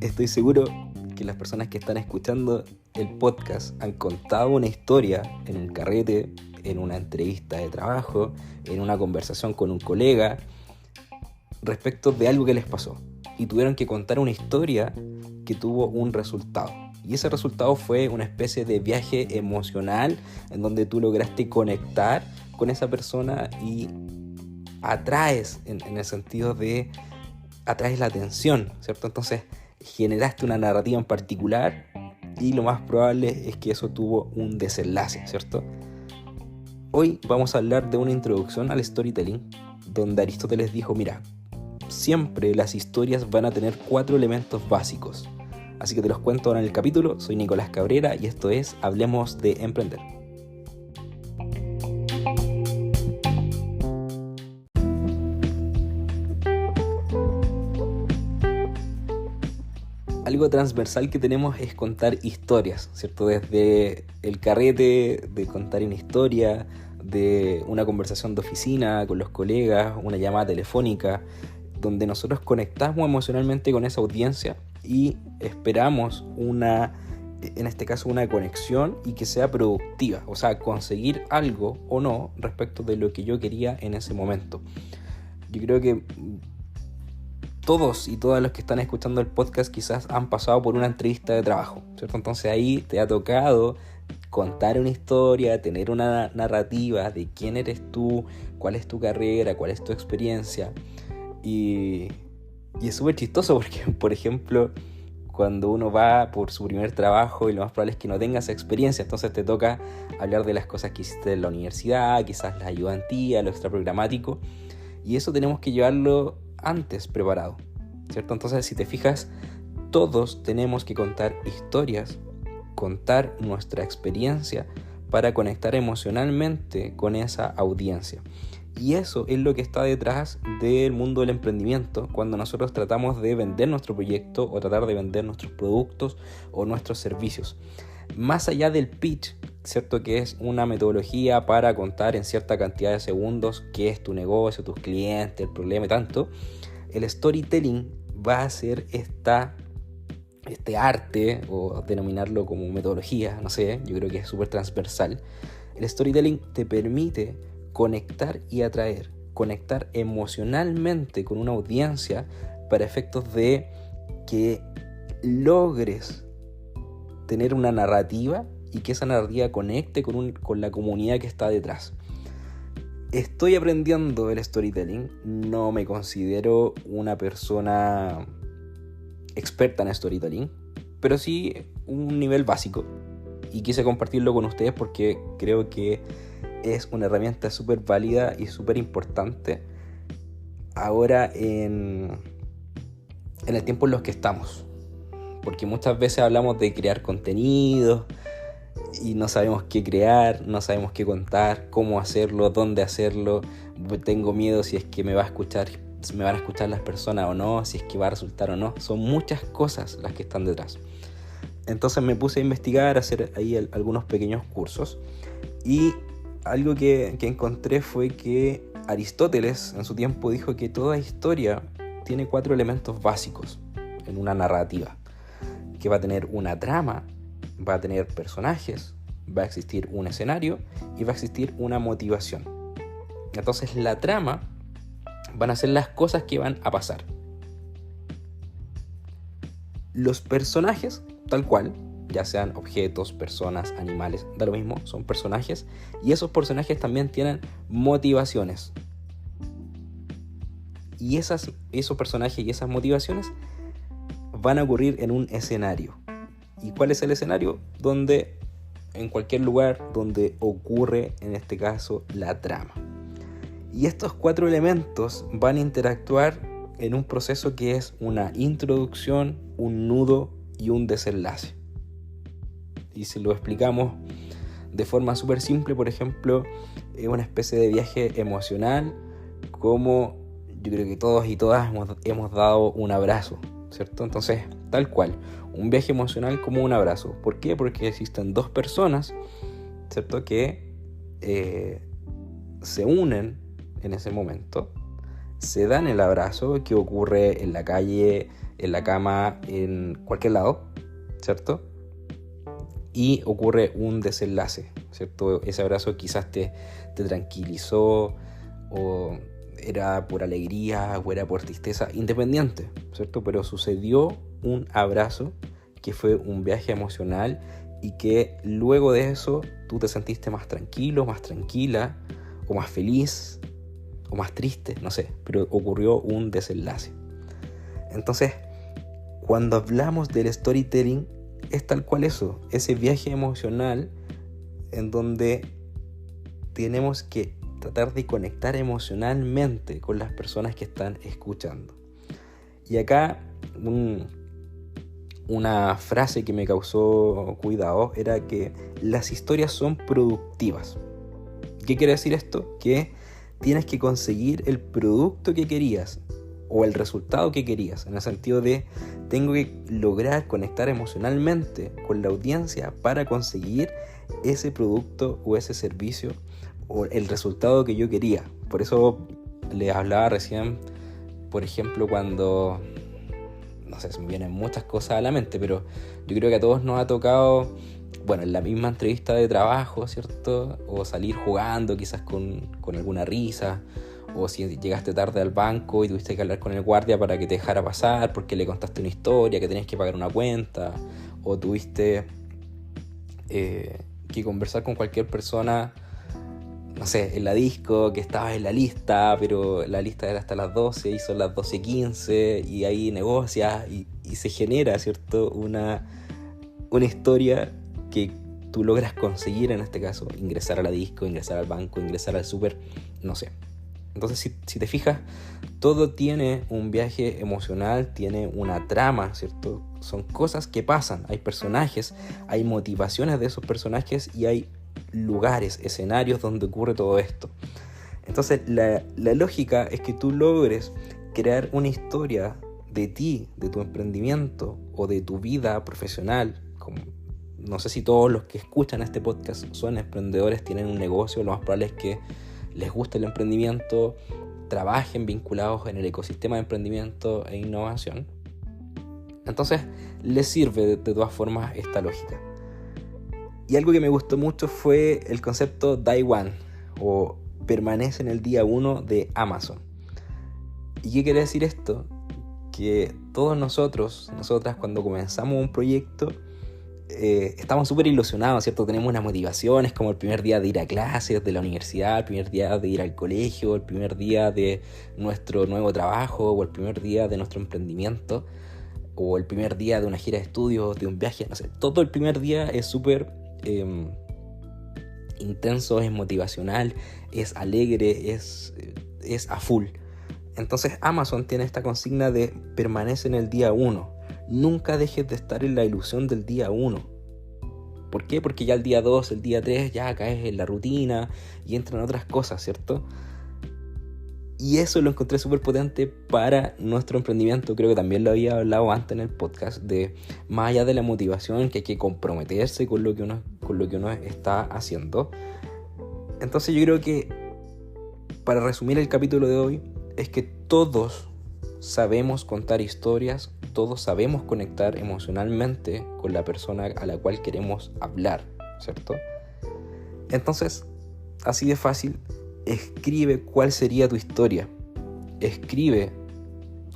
Estoy seguro que las personas que están escuchando el podcast han contado una historia en el carrete, en una entrevista de trabajo, en una conversación con un colega, respecto de algo que les pasó. Y tuvieron que contar una historia que tuvo un resultado. Y ese resultado fue una especie de viaje emocional en donde tú lograste conectar con esa persona y atraes, en el sentido de atraes la atención, ¿cierto? Entonces generaste una narrativa en particular y lo más probable es que eso tuvo un desenlace, ¿cierto? Hoy vamos a hablar de una introducción al storytelling donde Aristóteles dijo, mira, siempre las historias van a tener 4 elementos básicos. Así que te los cuento ahora en el capítulo. Soy Nicolás Cabrera y esto es Hablemos de Emprender. Algo transversal que tenemos es contar historias, ¿cierto? Desde el carrete, de contar una historia, de una conversación de oficina con los colegas, una llamada telefónica, donde nosotros conectamos emocionalmente con esa audiencia y esperamos en este caso una conexión y que sea productiva, o sea, conseguir algo o no respecto de lo que yo quería en ese momento. Yo creo que todos y todas los que están escuchando el podcast quizás han pasado por una entrevista de trabajo, ¿cierto? Entonces ahí te ha tocado contar una historia, tener una narrativa de quién eres tú, cuál es tu carrera, cuál es tu experiencia. Y es súper chistoso porque, por ejemplo, cuando uno va por su primer trabajo y lo más probable es que no tengas experiencia, entonces te toca hablar de las cosas que hiciste en la universidad, quizás la ayudantía, lo extraprogramático, y eso tenemos que llevarlo antes preparado, ¿cierto? Entonces, si te fijas, todos tenemos que contar historias, contar nuestra experiencia para conectar emocionalmente con esa audiencia. Y eso es lo que está detrás del mundo del emprendimiento cuando nosotros tratamos de vender nuestro proyecto o tratar de vender nuestros productos o nuestros servicios. Más allá del pitch, ¿cierto? Que es una metodología para contar en cierta cantidad de segundos qué es tu negocio, tus clientes, el problema y tanto. El storytelling va a ser este arte, o denominarlo como metodología, no sé, yo creo que es súper transversal. El storytelling te permite conectar y atraer, conectar emocionalmente con una audiencia para efectos de que logres tener una narrativa y que esa narrativa conecte con la comunidad que está detrás. Estoy aprendiendo el storytelling, no me considero una persona experta en storytelling, pero sí un nivel básico y quise compartirlo con ustedes porque creo que es una herramienta súper válida y súper importante ahora en el tiempo en los que estamos, porque muchas veces hablamos de crear contenidos y no sabemos qué crear, no sabemos qué contar, cómo hacerlo, dónde hacerlo. Tengo miedo si es que me van a escuchar las personas o no, si es que va a resultar o no. Son muchas cosas las que están detrás. Entonces me puse a investigar, a hacer ahí algunos pequeños cursos, y algo que encontré fue que Aristóteles en su tiempo dijo que toda historia tiene 4 elementos básicos en una narrativa, que va a tener una trama, va a tener personajes, va a existir un escenario y va a existir una motivación. Entonces la trama van a ser las cosas que van a pasar. Los personajes, tal cual, ya sean objetos, personas, animales, da lo mismo, son personajes, y esos personajes también tienen motivaciones. Y esos personajes y esas motivaciones van a ocurrir en un escenario. ¿Y cuál es el escenario? En cualquier lugar donde ocurre, en este caso, la trama. Y estos 4 elementos van a interactuar en un proceso que es una introducción, un nudo y un desenlace. Y si lo explicamos de forma súper simple, por ejemplo, es una especie de viaje emocional, como yo creo que todos y todas hemos dado un abrazo, ¿cierto? Entonces, tal cual, un viaje emocional como un abrazo. ¿Por qué? Porque existen 2 personas, ¿cierto? Que se unen en ese momento, se dan el abrazo, que ocurre en la calle, en la cama, en cualquier lado, ¿cierto? Y ocurre un desenlace, ¿cierto? Ese abrazo quizás te tranquilizó, o era por alegría, o era por tristeza, independiente, ¿cierto? Pero sucedió un abrazo que fue un viaje emocional y que luego de eso tú te sentiste más tranquilo, más tranquila, o más feliz, o más triste, no sé, pero ocurrió un desenlace. Entonces, cuando hablamos del storytelling, es tal cual eso, ese viaje emocional en donde tenemos que tratar de conectar emocionalmente con las personas que están escuchando. Y acá una frase que me causó cuidado era que las historias son productivas. ¿Qué quiere decir esto? Que tienes que conseguir el producto que querías o el resultado que querías, en el sentido de tengo que lograr conectar emocionalmente con la audiencia para conseguir ese producto o ese servicio o el resultado que yo quería. Por eso les hablaba recién, por ejemplo, cuando, no sé, se me vienen muchas cosas a la mente, pero yo creo que a todos nos ha tocado, bueno, en la misma entrevista de trabajo, ¿cierto? O salir jugando quizás con alguna risa, o si llegaste tarde al banco y tuviste que hablar con el guardia para que te dejara pasar porque le contaste una historia, que tenías que pagar una cuenta, o tuviste que conversar con cualquier persona, no sé, en la disco, que estabas en la lista, pero la lista era hasta las 12 y son las 12:15 y ahí negocias y se genera, ¿cierto? Una historia que tú logras conseguir, en este caso, ingresar a la disco, ingresar al banco, ingresar al súper, no sé. Entonces, si te fijas, todo tiene un viaje emocional, tiene una trama, ¿cierto? Son cosas que pasan, hay personajes, hay motivaciones de esos personajes y hay lugares, escenarios donde ocurre todo esto. Entonces, la lógica es que tú logres crear una historia de ti, de tu emprendimiento o de tu vida profesional. No sé si todos los que escuchan este podcast son emprendedores, tienen un negocio, lo más probable es que les guste el emprendimiento, trabajen vinculados en el ecosistema de emprendimiento e innovación. Entonces, les sirve de todas formas esta lógica. Y algo que me gustó mucho fue el concepto Day One, o permanece en el día 1 de Amazon. ¿Y qué quiere decir esto? Que todos nosotras cuando comenzamos un proyecto, estamos súper ilusionados, ¿cierto? Tenemos unas motivaciones como el primer día de ir a clases de la universidad, el primer día de ir al colegio, el primer día de nuestro nuevo trabajo, o el primer día de nuestro emprendimiento, o el primer día de una gira de estudios, de un viaje, no sé. Todo el primer día es súper intenso, es motivacional, es alegre, es a full. Entonces Amazon tiene esta consigna de permanece en el día 1. Nunca dejes de estar en la ilusión del día 1. ¿Por qué? Porque ya el día 2, el día 3 ya caes en la rutina y entran otras cosas, ¿cierto? Y eso lo encontré súper potente para nuestro emprendimiento. Creo que también lo había hablado antes en el podcast, de más allá de la motivación, que hay que comprometerse con lo que uno está haciendo. Entonces yo creo que, para resumir el capítulo de hoy, es que todos sabemos contar historias, todos sabemos conectar emocionalmente con la persona a la cual queremos hablar, ¿cierto? Entonces, así de fácil, escribe cuál sería tu historia. Escribe,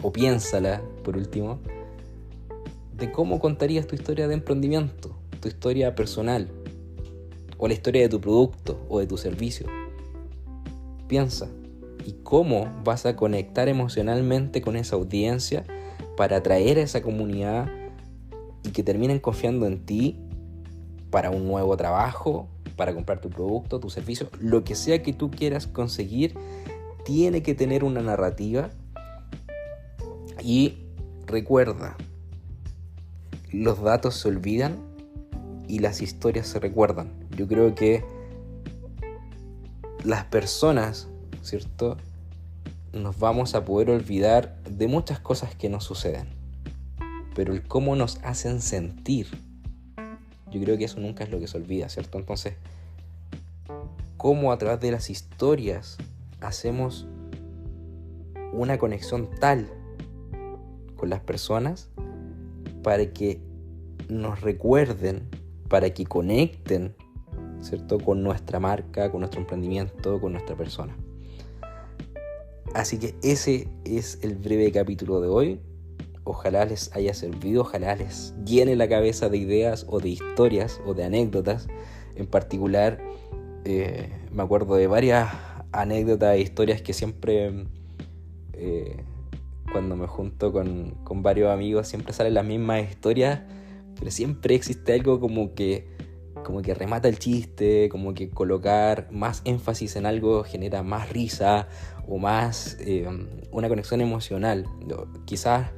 o piénsala, por último, de cómo contarías tu historia de emprendimiento, tu historia personal, o la historia de tu producto o de tu servicio. Piensa. Y cómo vas a conectar emocionalmente con esa audiencia para atraer a esa comunidad y que terminen confiando en ti para un nuevo trabajo, para comprar tu producto, tu servicio, lo que sea que tú quieras conseguir, tiene que tener una narrativa. Y recuerda, los datos se olvidan y las historias se recuerdan. Yo creo que las personas, ¿cierto?, nos vamos a poder olvidar de muchas cosas que nos suceden, pero el cómo nos hacen sentir, yo creo que eso nunca es lo que se olvida, ¿cierto? Entonces, cómo a través de las historias hacemos una conexión tal con las personas para que nos recuerden, para que conecten, ¿cierto?, con nuestra marca, con nuestro emprendimiento, con nuestra persona. Así que ese es el breve capítulo de hoy. Ojalá les haya servido, ojalá les llene la cabeza de ideas o de historias o de anécdotas. En particular, me acuerdo de varias anécdotas e historias que siempre, cuando me junto con varios amigos, siempre salen las mismas historias, pero siempre existe algo como que remata el chiste, como que colocar más énfasis en algo genera más risa o más una conexión emocional. Quizás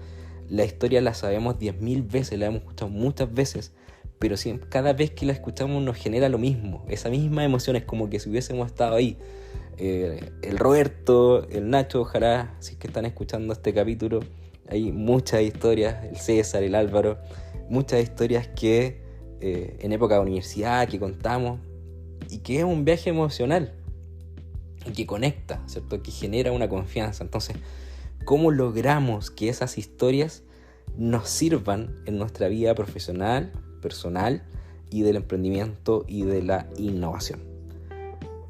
la historia la sabemos 10.000 veces, la hemos escuchado muchas veces, pero cada vez que la escuchamos nos genera lo mismo, esa misma emoción, es como que si hubiésemos estado ahí. El Roberto, el Nacho, ojalá, si es que están escuchando este capítulo, hay muchas historias, el César, el Álvaro, muchas historias que en época de universidad que contamos y que es un viaje emocional y que conecta, ¿cierto?, que genera una confianza. Entonces, ¿cómo logramos que esas historias nos sirvan en nuestra vida profesional, personal y del emprendimiento y de la innovación?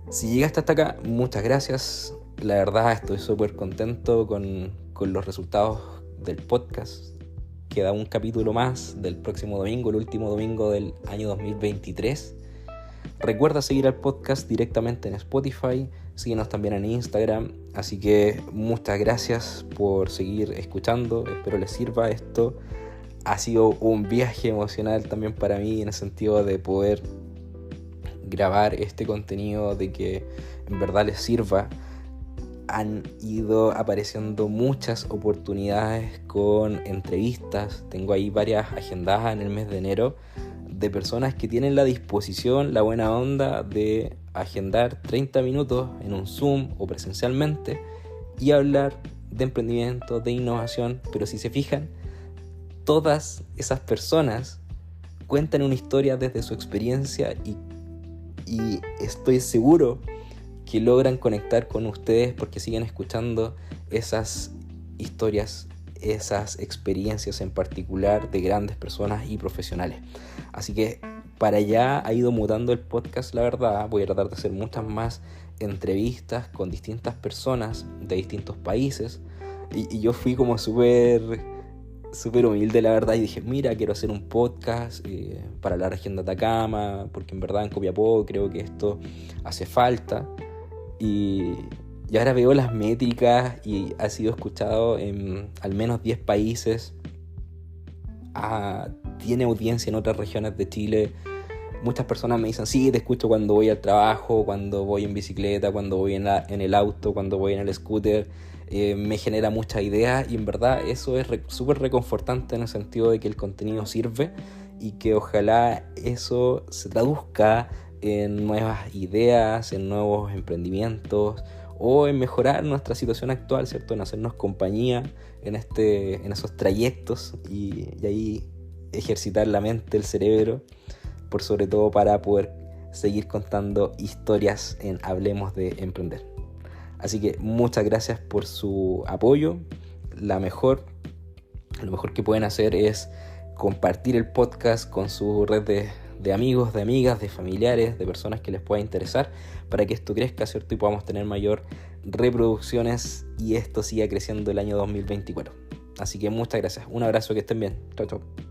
Si llegaste hasta acá, muchas gracias. La verdad estoy súper contento con los resultados del podcast. Queda un capítulo más del próximo domingo, el último domingo del año 2023. Recuerda seguir al podcast directamente en Spotify, síguenos también en Instagram. Así que muchas gracias por seguir escuchando, espero les sirva esto. Ha sido un viaje emocional también para mí, en el sentido de poder grabar este contenido, de que en verdad les sirva. Han ido apareciendo muchas oportunidades con entrevistas. Tengo ahí varias agendadas en el mes de enero de personas que tienen la disposición, la buena onda de agendar 30 minutos en un Zoom o presencialmente y hablar de emprendimiento, de innovación. Pero si se fijan, todas esas personas cuentan una historia desde su experiencia y estoy seguro que logran conectar con ustedes porque siguen escuchando esas historias, esas experiencias en particular de grandes personas y profesionales. Así que para allá ha ido mutando el podcast, la verdad. Voy a tratar de hacer muchas más entrevistas con distintas personas de distintos países. Y yo fui como súper humilde, la verdad, y dije, mira, quiero hacer un podcast para la región de Atacama, porque en verdad en Copiapó creo que esto hace falta. Y ahora veo las métricas y ha sido escuchado en al menos 10 países. Tiene audiencia en otras regiones de Chile. Muchas personas me dicen, sí, te escucho cuando voy al trabajo, cuando voy en bicicleta, cuando voy en el auto, cuando voy en el scooter. Me genera muchas ideas y en verdad eso es súper reconfortante, en el sentido de que el contenido sirve y que ojalá eso se traduzca en nuevas ideas, en nuevos emprendimientos o en mejorar nuestra situación actual, ¿cierto? En hacernos compañía en esos trayectos y ahí ejercitar la mente, el cerebro, por sobre todo para poder seguir contando historias en Hablemos de Emprender. Así que muchas gracias por su apoyo. Lo mejor que pueden hacer es compartir el podcast con su red de amigos, de amigas, de familiares, de personas que les pueda interesar, para que esto crezca, ¿cierto? Y podamos tener mayor reproducciones y esto siga creciendo el año 2024. Así que muchas gracias. Un abrazo, que estén bien. Chao, chao.